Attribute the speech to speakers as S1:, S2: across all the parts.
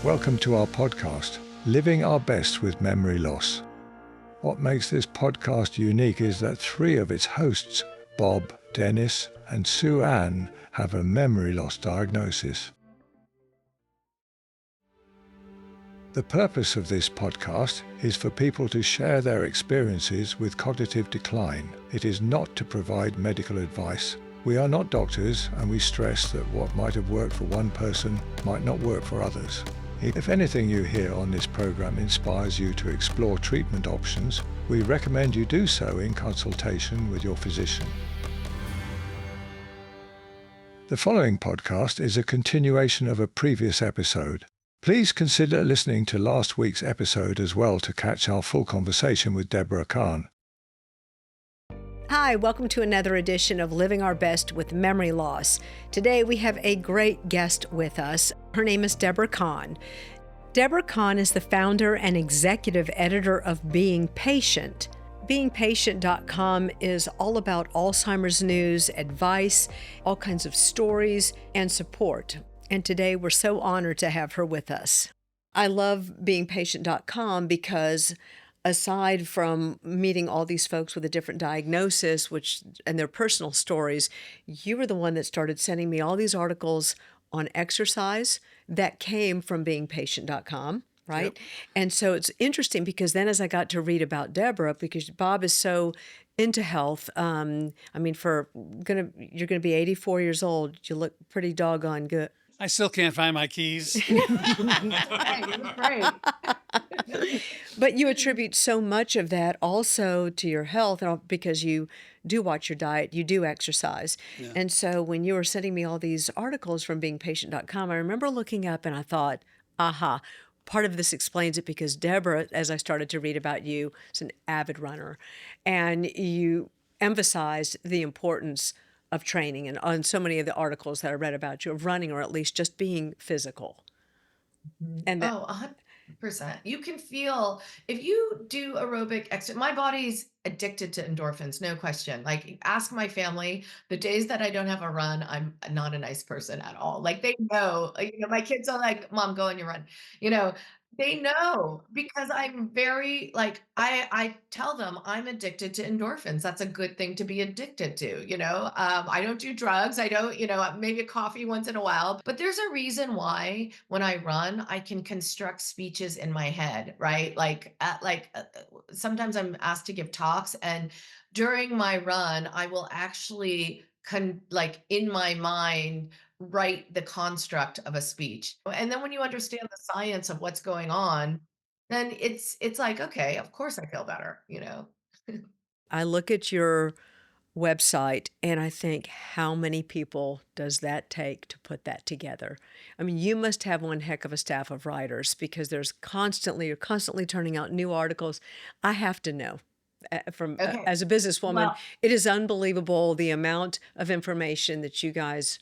S1: Welcome to our podcast, Living Our Best with Memory Loss. What makes this podcast unique is that three of its hosts, Bob, Dennis, and Sue Ann, have a memory loss diagnosis. The purpose of this podcast is for people to share their experiences with cognitive decline. It is not to provide medical advice. We are not doctors, and we stress that what might have worked for one person might not work for others. If anything you hear on this program inspires you to explore treatment options, we recommend you do so in consultation with your physician. The following podcast is a continuation of a previous episode. Please consider listening to last week's episode as well to catch our full conversation with Deborah Kan.
S2: Hi, welcome to another edition of Living Our Best with Memory Loss. Today we have a great guest with us. Her name is Deborah Kan. Deborah Kan is the founder and executive editor of Being Patient. BeingPatient.com is all about Alzheimer's news, advice, all kinds of stories, and support. And today we're so honored to have her with us. I love BeingPatient.com because aside from meeting all these folks with a different diagnosis, and their personal stories, you were the one that started sending me all these articles on exercise that came from beingpatient.com, right? Yep. And so it's interesting because then as I got to read about Deborah, because Bob is so into health, you're gonna be 84 years old. You look pretty doggone good.
S3: I still can't find my keys.
S2: Right. But you attribute so much of that also to your health because you do watch your diet, you do exercise. Yeah. And so when you were sending me all these articles from beingpatient.com, I remember looking up and I thought, aha, part of this explains it because Deborah, as I started to read about you, is an avid runner. And you emphasized the importance of training and on so many of the articles that I read about you of running or at least just being physical.
S4: And 100%. You can feel if you do aerobic exercise. My body's addicted to endorphins, no question. Like ask my family, the days that I don't have a run, I'm not a nice person at all. Like they know, my kids are like, "Mom, go on your run." They know because I'm very like I tell them I'm addicted to endorphins. That's a good thing to be addicted to. I don't do drugs. I don't, maybe a coffee once in a while. But there's a reason why when I run, I can construct speeches in my head, right? Sometimes I'm asked to give talks, and during my run, I will actually in my mind write the construct of a speech. And then when you understand the science of what's going on, then it's like, okay, of course I feel better.
S2: I look at your website and I think, how many people does that take to put that together? I mean, you must have one heck of a staff of writers because you're constantly turning out new articles. I have to know. As a businesswoman, it is unbelievable the amount of information that you guys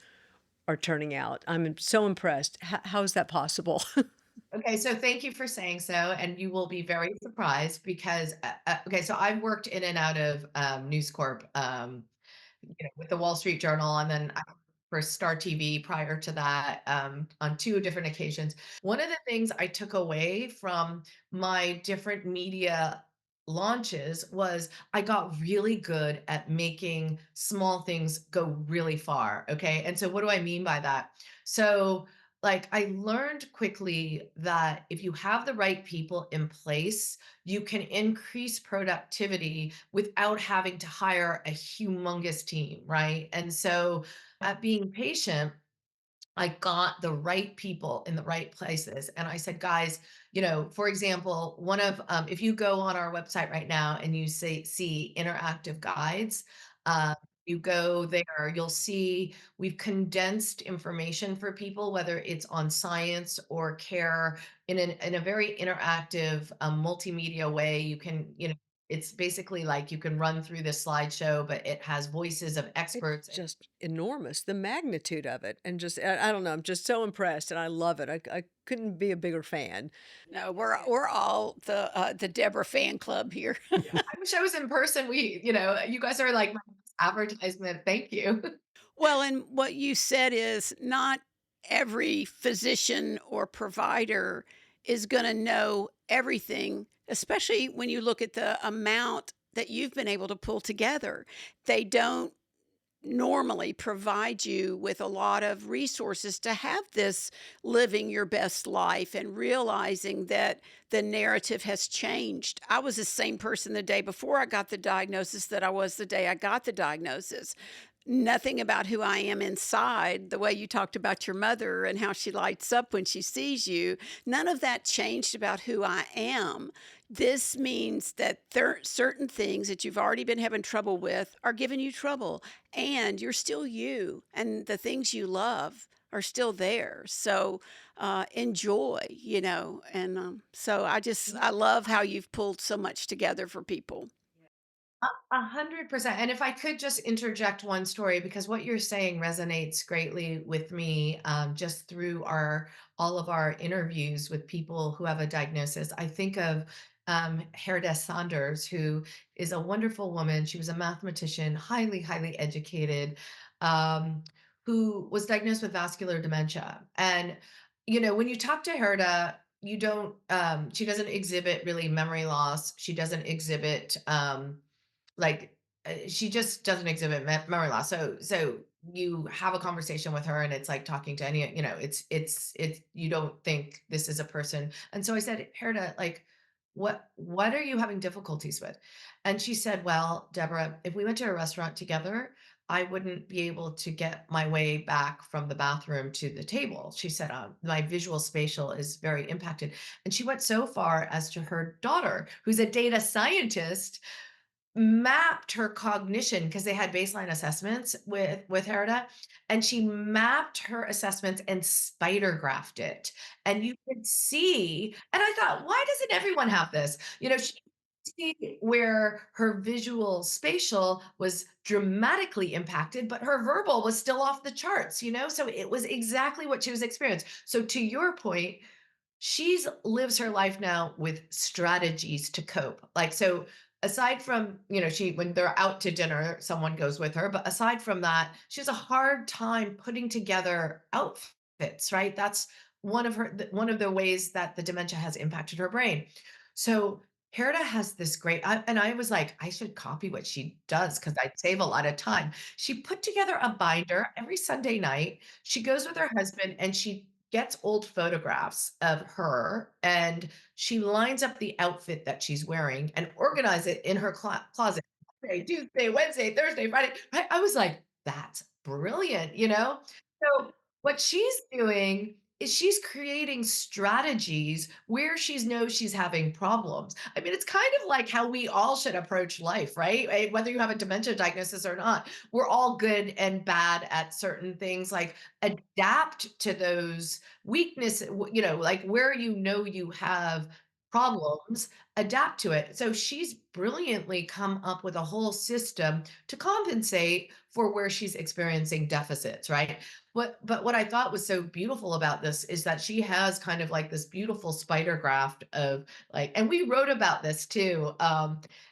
S2: are turning out. I'm so impressed. How is that possible?
S4: Okay, so thank you for saying so, and you will be very surprised because so I've worked in and out of News Corp, with the Wall Street Journal, and then I worked for Star TV prior to that on two different occasions. One of the things I took away from my different media launches was I got really good at making small things go really far. Okay. And so what do I mean by that? So I learned quickly that if you have the right people in place, you can increase productivity without having to hire a humongous team, right? And so at Being Patient, I got the right people in the right places. And I said, guys, for example, if you go on our website right now and you see interactive guides, you go there, you'll see we've condensed information for people, whether it's on science or care in a very interactive multimedia way. You can, it's basically like you can run through this slideshow, but it has voices of experts.
S2: It's just enormous, the magnitude of it. And just, I don't know, I'm just so impressed and I love it. I couldn't be a bigger fan.
S5: No, we're all the Deborah fan club here.
S4: I wish I was in person. You guys are like my advertisement. Thank you.
S5: Well, and what you said is not every physician or provider is going to know everything, especially when you look at the amount that you've been able to pull together. They don't normally provide you with a lot of resources to have this living your best life and realizing that the narrative has changed. I was the same person the day before I got the diagnosis that I was the day I got the diagnosis. Nothing about who I am inside, the way you talked about your mother and how she lights up when she sees you, none of that changed about who I am. This means that certain things that you've already been having trouble with are giving you trouble, and you're still you, and the things you love are still there. So enjoy, so I love how you've pulled so much together for people.
S4: 100%. And if I could just interject one story, because what you're saying resonates greatly with me, just through our all of our interviews with people who have a diagnosis. I think of Herda Sanders, who is a wonderful woman. She was a mathematician, highly, highly educated, um, who was diagnosed with vascular dementia. And when you talk to Herda, you don't. She doesn't exhibit really memory loss. She doesn't exhibit. Like, she just doesn't exhibit memory loss. So you have a conversation with her and it's like talking to any, it's you don't think this is a person. And so I said, Herda, like, what are you having difficulties with? And she said, well, Deborah, if we went to a restaurant together, I wouldn't be able to get my way back from the bathroom to the table. She said, my visual spatial is very impacted. And she went so far as to her daughter, who's a data scientist, mapped her cognition because they had baseline assessments with Herida, and she mapped her assessments and spider graphed it. And you could see, and I thought, why doesn't everyone have this? She could see where her visual spatial was dramatically impacted, but her verbal was still off the charts. So it was exactly what she was experiencing. So to your point, she's lives her life now with strategies to cope. Like, so aside from, she when they're out to dinner, someone goes with her, but aside from that, she has a hard time putting together outfits, right? That's one of the ways that the dementia has impacted her brain. So Herda has this and I was like, I should copy what she does because I'd save a lot of time. She put together a binder every Sunday night. She goes with her husband and she gets old photographs of her and she lines up the outfit that she's wearing and organize it in her closet. Monday, Tuesday, Wednesday, Thursday, Friday. I was like, that's brilliant. So what she's doing is she's creating strategies where she knows she's having problems. I mean, it's kind of like how we all should approach life, right? Whether you have a dementia diagnosis or not, we're all good and bad at certain things. Like, adapt to those weaknesses, like where you have problems, adapt to it. So she's brilliantly come up with a whole system to compensate for where she's experiencing deficits, right? But what I thought was so beautiful about this is that she has kind of like this beautiful spider graph of, like, and we wrote about this too.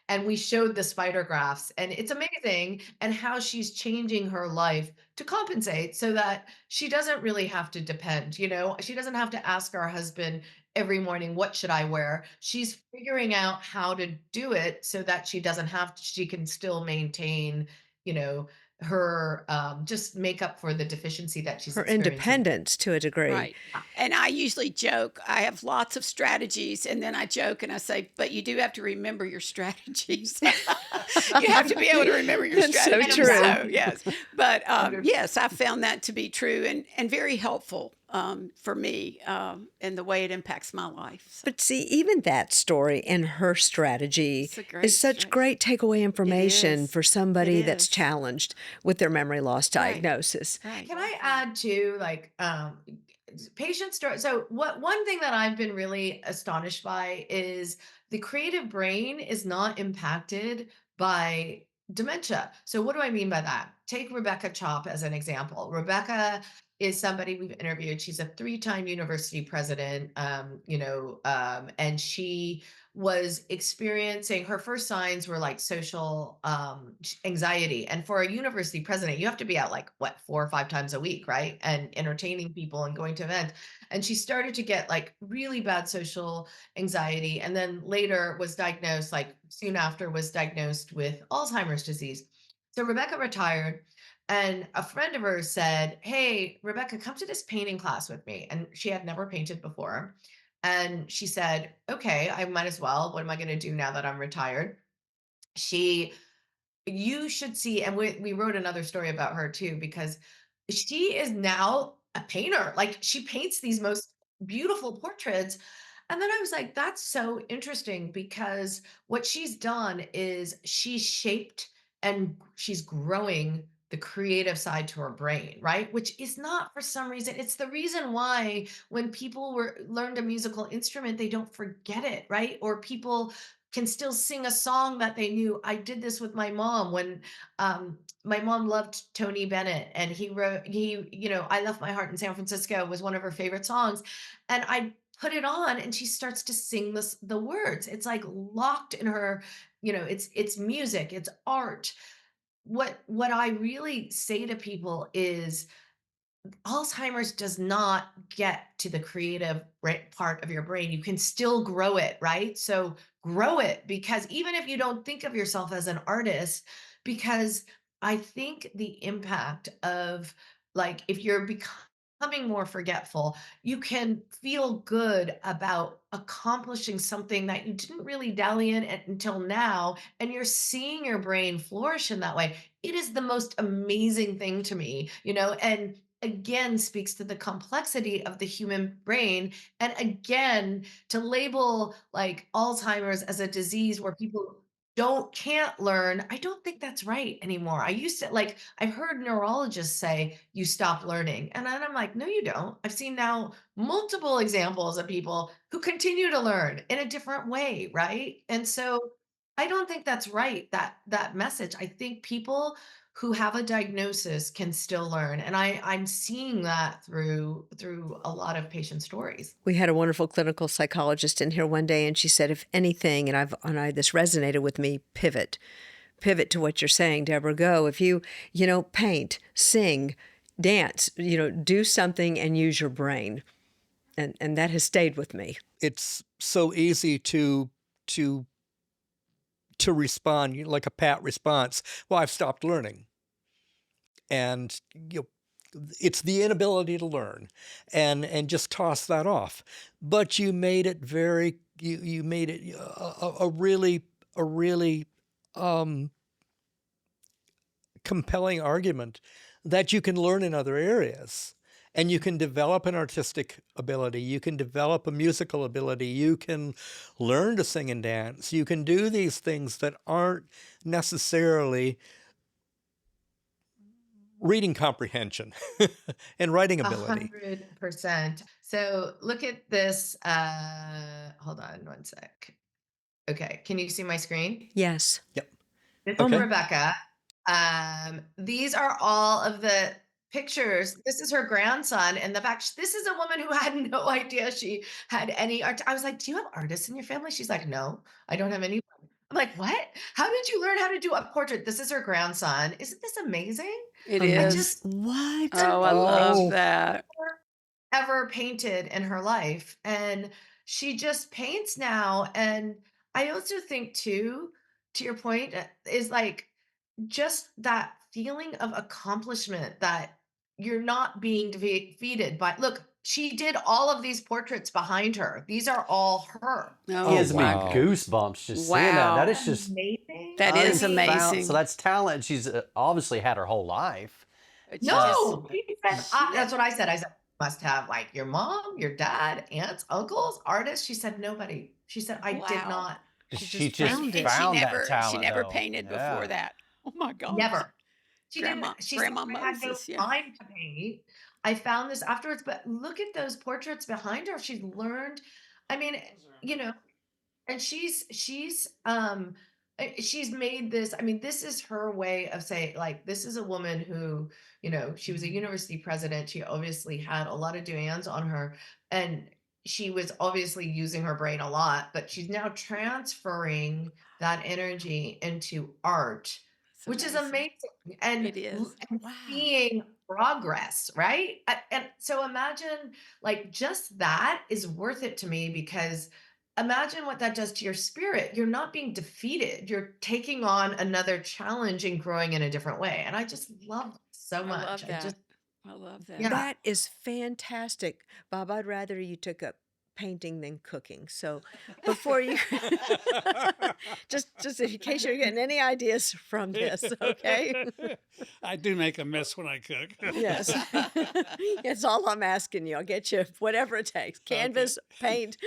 S4: And we showed the spider graphs, and it's amazing, and how she's changing her life to compensate so that she doesn't really have to depend. She doesn't have to ask her husband every morning, what should I wear? She's figuring out how to do it so that she doesn't have to, she can still maintain, you know, her just make up for the deficiency that she's
S2: Her
S4: experiencing.
S2: independence to a degree.
S5: Right. And I usually joke, I have lots of strategies, and then I joke and I say, but you do have to remember your strategies. You have to be able to remember your
S2: That's so
S5: strategies.
S2: true.
S5: So, yes. But
S4: Wonderful.
S5: yes, I found that to be true and very helpful for me in the way it impacts my life. So
S2: But see, even that story and her strategy
S5: it's a great
S2: is such
S5: strategy.
S2: great takeaway information
S5: is.
S2: for
S5: It
S2: somebody that's
S5: is.
S2: challenged with their memory loss
S5: Right.
S2: diagnosis.
S5: Right.
S4: Can I add to, like, patient story? So one thing that I've been really astonished by is the creative brain is not impacted by dementia. So what do I mean by that? Take Rebecca Chop as an example. Rebecca is somebody we've interviewed. She's a three-time university president, and she was experiencing her first signs were like social anxiety. And for a university president, you have to be out like what 4 or 5 times a week, right? And entertaining people and going to events. And she started to get like really bad social anxiety. And then later was diagnosed, like soon after, was diagnosed with Alzheimer's disease. So Rebecca retired, and a friend of hers said, "Hey, Rebecca, come to this painting class with me." And she had never painted before. And she said, "Okay, I might as well. What am I going to do now that I'm retired?" She You should see, and we wrote another story about her too, because she is now a painter. Like, she paints these most beautiful portraits. And then I was like, that's so interesting, because what she's done is she's shaped and she's growing the creative side to her brain, right? Which is not, for some reason, it's the reason why when people were learned a musical instrument, they don't forget it, right? Or people can still sing a song that they knew. I did this with my mom when my mom loved Tony Bennett, and I Left My Heart in San Francisco was one of her favorite songs. And I put it on and she starts to sing the words. It's like locked in her, it's music, it's art. What I really say to people is Alzheimer's does not get to the creative part of your brain. You can still grow it, right? So grow it, because even if you don't think of yourself as an artist, because I think the impact of, like, if you're becoming more forgetful, you can feel good about accomplishing something that you didn't really dally in until now, and you're seeing your brain flourish in that way. It is the most amazing thing to me, and again speaks to the complexity of the human brain. And again, to label like Alzheimer's as a disease where people can't learn, I don't think that's right anymore. I used to, like, I've heard neurologists say you stop learning. And then I'm like, no, you don't. I've seen now multiple examples of people who continue to learn in a different way, right? And so I don't think that's right, that message. I think people who have a diagnosis can still learn, and I'm seeing that through a lot of patient stories.
S2: We had a wonderful clinical psychologist in here one day, and she said, if anything, this resonated with me, pivot to what you're saying, Deborah. Go. If you, paint, sing, dance, do something and use your brain. And that has stayed with me.
S6: It's so easy to respond, like a pat response. Well, I've stopped learning. And it's the inability to learn, and just toss that off. But you made it you made it a really compelling argument that you can learn in other areas, and you can develop an artistic ability, you can develop a musical ability, you can learn to sing and dance, you can do these things that aren't necessarily reading comprehension and writing
S4: A
S6: ability.
S4: 100%. So look at this. Hold on one sec. Okay, can you see my screen?
S2: Yes.
S6: Yep.
S4: This is
S6: Okay.
S4: Rebecca. These are all of the pictures. This is her grandson in the back. This is a woman who had no idea she had any art. I was like, "Do you have artists in your family?" She's like, "No, I don't have any." I'm like, "What? How did you learn how to do a portrait?" This is her grandson. Isn't this amazing?
S5: It
S4: I
S5: is.
S4: just
S2: What?
S5: Oh, I love
S6: Oh,
S5: that.
S4: ever painted in her life, and she just paints now. And I also think too, to your point, is like just that feeling of accomplishment, that you're not being defeated by, look, she did all of these portraits behind her. These are all her.
S5: Oh
S7: Gives me
S5: my
S6: wow.
S7: goosebumps just seeing that. That
S5: wow.
S7: is just
S4: Amazing.
S5: That is
S7: unfound. So
S5: amazing.
S7: that's talent she's obviously had her whole life.
S5: But she just
S4: No, she said,
S7: Yeah.
S4: that's what I said. I said, must have like your mom, your dad, aunts, uncles, artists. She said, nobody. She said, I did
S5: wow.
S4: not.
S2: She
S7: She
S2: just
S7: just
S2: found
S5: And
S2: it.
S7: found that
S5: she
S7: talent
S5: never
S7: though.
S5: painted before
S7: Yeah.
S5: that. Oh my gosh.
S4: Never. She didn't. She said,
S5: Grandma
S4: I had no
S5: Moses, yeah.
S4: time to paint. I found this afterwards, but look at those portraits behind her. She's learned. I mean, you know, and she's she's made this, I mean, this is her way of saying, like, this is a woman who, she was a university president. She obviously had a lot of demands on her, and she was obviously using her brain a lot, but she's now transferring that energy into art,
S5: It's
S4: which is
S5: amazing.
S4: amazing, and,
S5: It is.
S4: and
S5: Wow.
S4: seeing progress, right? And so imagine, like, just that is worth it to me, because imagine what that does to your spirit. You're not being defeated. You're taking on another challenge and growing in a different way. And I just love that so
S5: I
S4: much.
S5: love
S4: I just,
S5: that. I love that.
S4: yeah.
S2: That is fantastic. Bob, I'd rather you took up painting than cooking. So before you just in case you're getting any ideas from this, okay?
S3: I do make a mess when I cook.
S2: Yes. It's all I'm asking you. I'll get you whatever it takes.
S3: Okay.
S2: Canvas, paint.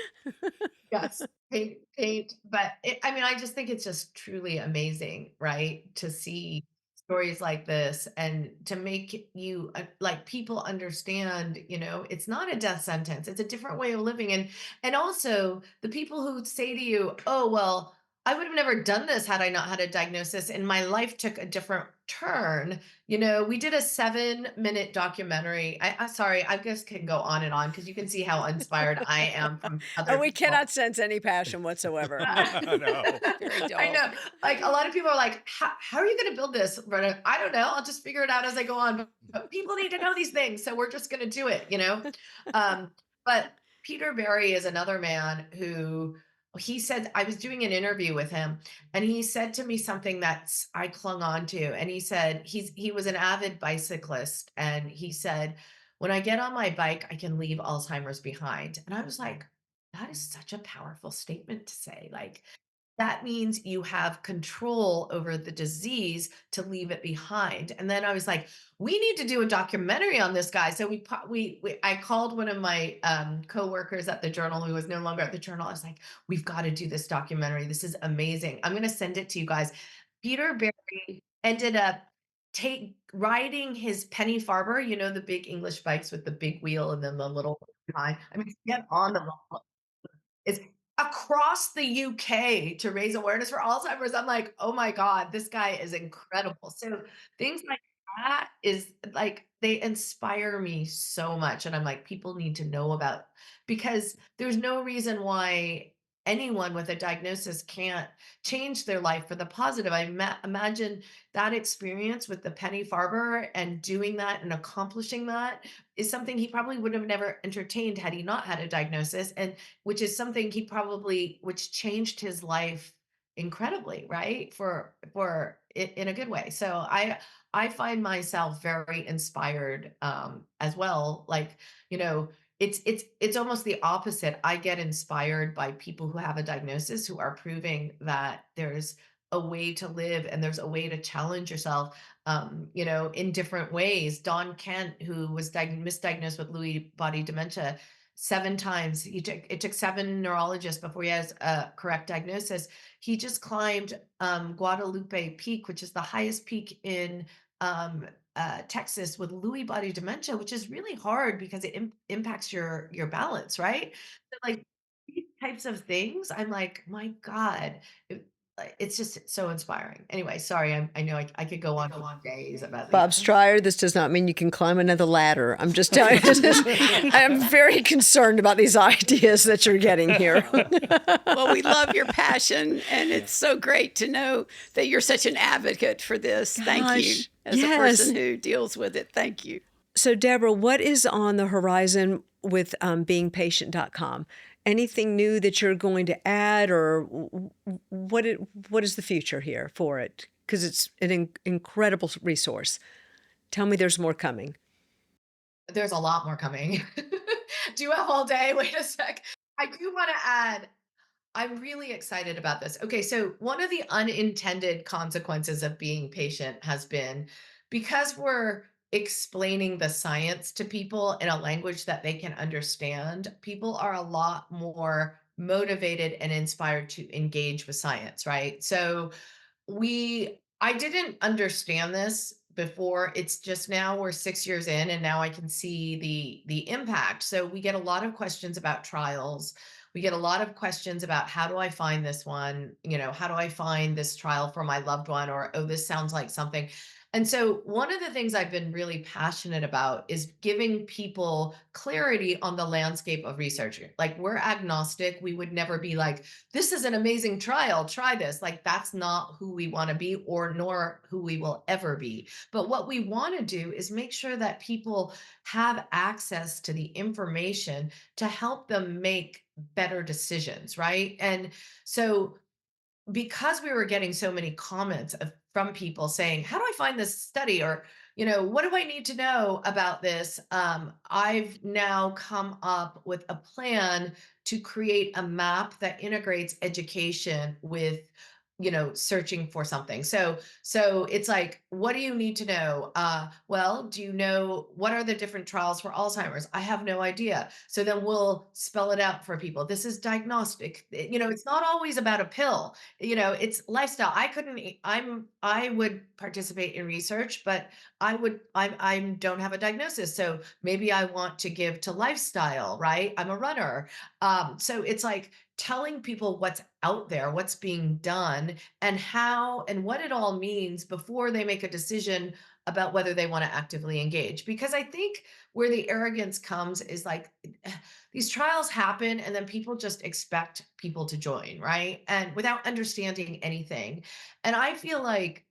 S4: Yes, paint, but I mean, I just think it's just truly amazing, right? To see stories like this, and to make you, like, people understand, it's not a death sentence. It's a different way of living. And also the people who say to you, "Oh, well, I would have never done this had I not had a diagnosis, and my life took a different turn." We did a 7-minute documentary. Sorry, I just can go on and on, because you can see how inspired I am from
S2: Oh,
S4: other
S2: we
S4: people.
S2: cannot sense any passion whatsoever.
S3: No.
S5: Very
S4: I
S5: dull.
S4: know. Like, a lot of people are like, how are you going to build this? But I don't know. I'll just figure it out as I go on. But people need to know these things. So we're just going to do it. Um, but Peter Barry is another man who, he said, I was doing an interview with him, and he said to me something that's I clung on to. And he said, he was an avid bicyclist. And he said, when I get on my bike, I can leave Alzheimer's behind. And I was like, that is such a powerful statement to say. Like, that means you have control over the disease to leave it behind. And then I was like, we need to do a documentary on this guy. So I called one of my coworkers at the Journal, who was no longer at the Journal. I was like, we've got to do this documentary. This is amazing. I'm going to send it to you guys. Peter Barry ended up take riding his penny farber, the big English bikes with the big wheel and then the little behind. I mean, get on them, is across the UK to raise awareness for Alzheimer's. I'm like, "Oh my god, this guy is incredible." So, things like that is, like, they inspire me so much, and I'm like, people need to know about, because there's no reason why anyone with a diagnosis can't change their life for the positive. I imagine that experience with the penny farber and doing that and accomplishing that is something he probably would have never entertained had he not had a diagnosis, and which is something which changed his life incredibly, right? For in a good way. So I find myself very inspired, as well. Like, you know, it's almost the opposite. I get inspired by people who have a diagnosis, who are proving that there's a way to live and there's a way to challenge yourself, in different ways. Don Kent, who was misdiagnosed with Lewy body dementia 7 times. It took 7 neurologists before he has a correct diagnosis. He just climbed Guadalupe Peak, which is the highest peak in um, Texas, with Lewy body dementia, which is really hard because it impacts your balance, right? So, like, these types of things, I'm like, my God, it's just so inspiring. Anyway, sorry, I know I could go on for days about these
S2: Bob
S4: things.
S2: Stryer, this does not mean you can climb another ladder. I'm just telling you, I'm very concerned about these ideas that you're getting here.
S5: Well, we love your passion, and it's so great to know that you're such an advocate for this. Thank you.
S2: Gosh,
S5: As a
S2: yes.
S5: person who deals with it, thank you.
S2: So, Deborah, what is on the horizon with beingpatient.com? Anything new that you're going to add, or what is the future here for it? Because it's an incredible resource. Tell me there's more coming.
S4: There's a lot more coming. Do you have all day? Wait a sec. I do want to add, I'm really excited about this. Okay, so one of the unintended consequences of being patient has been, because we're explaining the science to people in a language that they can understand, people are a lot more motivated and inspired to engage with science, right? So I didn't understand this before. It's just now we're 6 years in, and now I can see the impact. So we get a lot of questions about trials. We get a lot of questions about, how do I find this one? How do I find this trial for my loved one? Or, oh, this sounds like something. And so one of the things I've been really passionate about is giving people clarity on the landscape of research. Like, we're agnostic. We would never be like, this is an amazing trial, try this. Like, that's not who we want to be, or nor who we will ever be. But what we want to do is make sure that people have access to the information to help them make better decisions, right? And so, because we were getting so many comments from people saying, how do I find this study? Or, what do I need to know about this? I've now come up with a plan to create a map that integrates education with, searching for something. So it's like, what do you need to know? Well, do you know what are the different trials for Alzheimer's? I have no idea. So then we'll spell it out for people. This is diagnostic. It's not always about a pill. It's lifestyle. I would participate in research, but I don't have a diagnosis, so maybe I want to give to lifestyle, right? I'm a runner. So it's like telling people what's out there, what's being done, and how and what it all means before they make a decision about whether they want to actively engage. Because I think where the arrogance comes is like, these trials happen and then people just expect people to join, right? And without understanding anything. And I feel like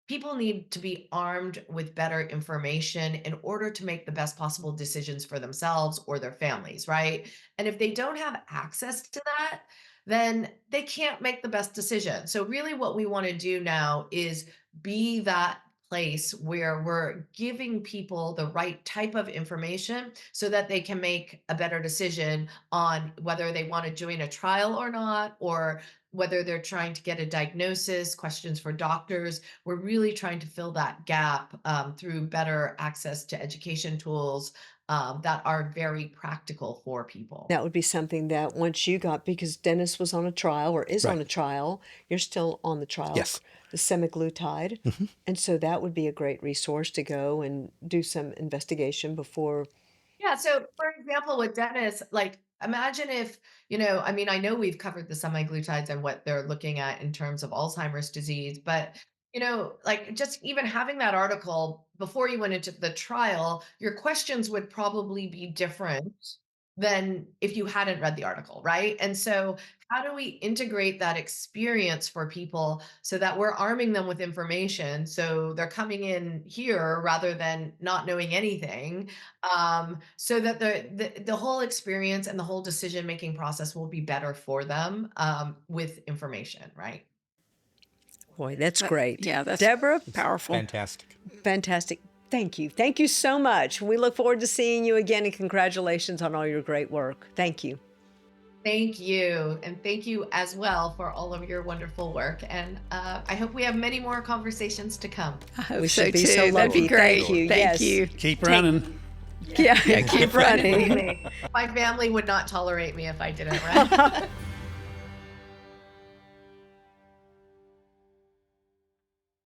S4: people need to be armed with better information in order to make the best possible decisions for themselves or their families, right? And if they don't have access to that, then they can't make the best decision. So, really, what we want to do now is be that place where we're giving people the right type of information so that they can make a better decision on whether they want to join a trial or not, or whether they're trying to get a diagnosis, questions for doctors. We're really trying to fill that gap through better access to education tools that are very practical for people.
S2: That would be something that once you got, because Dennis was on a trial or is on
S6: Right.
S2: a trial, you're still on the trial,
S6: Yes.
S2: the semaglutide. And so that would be a great resource to go and do some investigation before.
S4: Yeah. So, for example, with Dennis, like, imagine if, I mean, I know we've covered the semaglutides and what they're looking at in terms of Alzheimer's disease, but, like, just even having that article before you went into the trial, your questions would probably be different than if you hadn't read the article, right? And so, how do we integrate that experience for people so that we're arming them with information so they're coming in here rather than not knowing anything, so that the whole experience and the whole decision making process will be better for them, with information, right?
S2: Boy, that's great.
S5: Yeah, that's
S2: Deborah,
S5: powerful.
S6: Fantastic.
S2: fantastic. Thank you. Thank you so much. We look forward to seeing you again, and congratulations on all your great work. Thank you.
S4: Thank you, and thank you as well for all of your wonderful work. And I hope we have many more conversations to come.
S5: I hope
S2: We
S5: so
S2: should be
S5: too.
S2: so
S5: That'd
S2: lucky.
S5: be great.
S2: Thank you.
S5: Thank
S2: Yes.
S5: you.
S3: Keep running.
S2: Yeah, keep running.
S4: My family would not tolerate me if I didn't run.